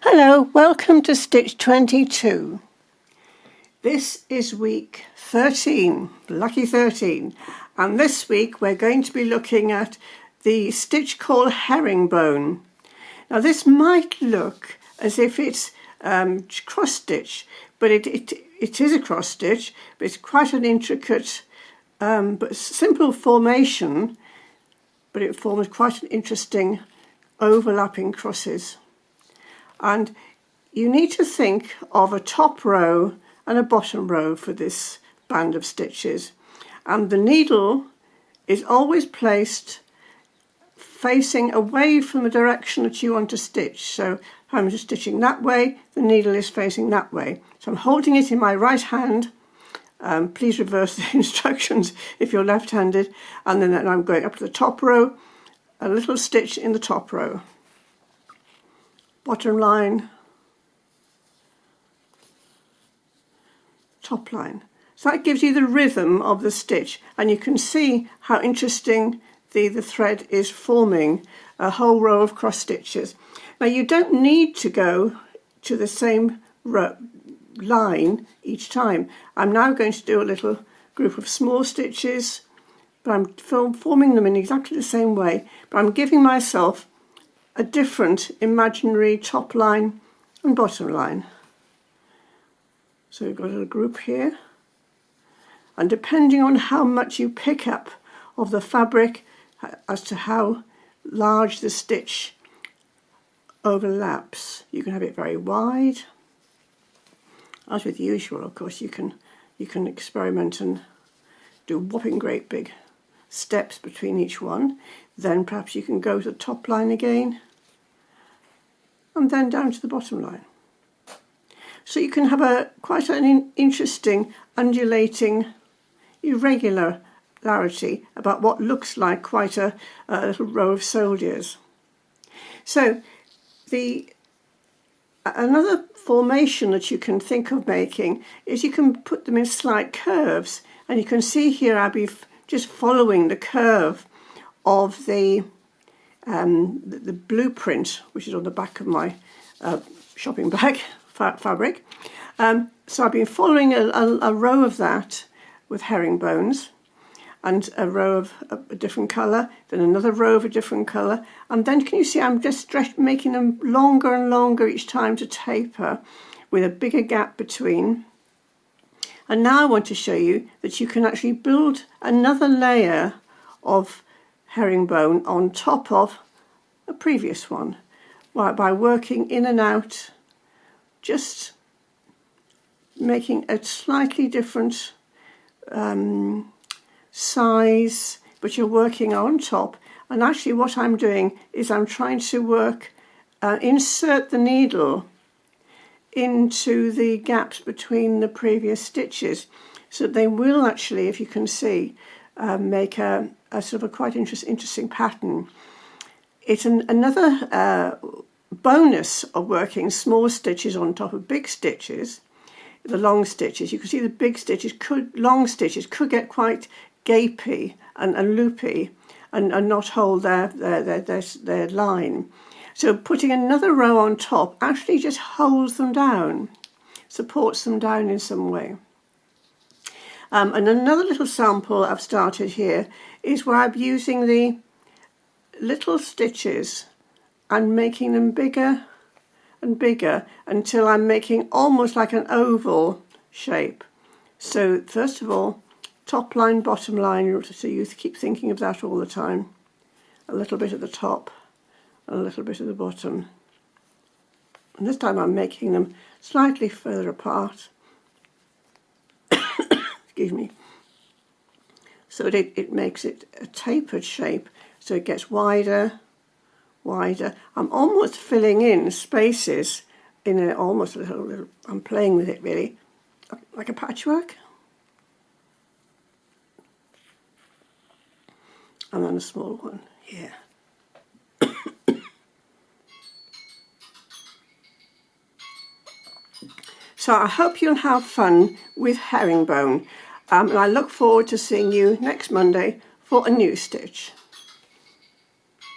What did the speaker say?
Hello, welcome to Stitch 22. This is week 13, lucky 13, and this week we're going to be looking at the stitch called herringbone. Now this might look as if it's cross stitch, but it is a cross stitch, but it's quite an intricate but simple formation, but it forms quite an interesting overlapping crosses. And you need to think of a top row and a bottom row for this band of stitches, and the needle is always placed facing away from the direction that you want to stitch. So if I'm just stitching that way, the needle is facing that way. So I'm holding it in my right hand. Please reverse the instructions if you're left-handed, and then I'm going up to the top row, a little stitch in the top row, bottom line, top line. So that gives you the rhythm of the stitch, and you can see how interesting the thread is forming a whole row of cross stitches. Now you don't need to go to the same line each time. I'm now going to do a little group of small stitches, but I'm forming them in exactly the same way, but I'm giving myself a different imaginary top line and bottom line. So we've got a little group here, and depending on how much you pick up of the fabric as to how large the stitch overlaps, you can have it very wide. As with usual, of course, you can experiment and do whopping great big steps between each one. Then perhaps you can go to the top line again and then down to the bottom line. So you can have quite an interesting undulating irregularity about what looks like quite a little row of soldiers. So another formation that you can think of making is you can put them in slight curves, and you can see here I'll be just following the curve of the blueprint, which is on the back of my shopping bag fabric. So I've been following a row of that with herringbones, and a row of a different colour, then another row of a different colour, and then can you see I'm just making them longer and longer each time to taper with a bigger gap between. And now I want to show you that you can actually build another layer of herringbone on top of a previous one by working in and out, just making a slightly different size, but you're working on top. And actually what I'm doing is I'm trying to insert the needle into the gaps between the previous stitches, so that they will actually, if you can see, make a sort of a quite interesting pattern. It's another bonus of working small stitches on top of big stitches, the long stitches. You can see the big stitches long stitches could get quite gapy and loopy and not hold their line. So putting another row on top actually just holds them down, supports them down in some way. And another little sample I've started here is where I'm using the little stitches and making them bigger and bigger until I'm making almost like an oval shape. So first of all, top line, bottom line, so you keep thinking of that all the time. A little bit at the top and a little bit at the bottom. And this time I'm making them slightly further apart. Excuse me. So that it makes it a tapered shape, so it gets wider, wider. I'm almost filling in spaces in almost a little, I'm playing with it really, like a patchwork. And then a small one here. So I hope you'll have fun with herringbone, and I look forward to seeing you next Monday for a new stitch.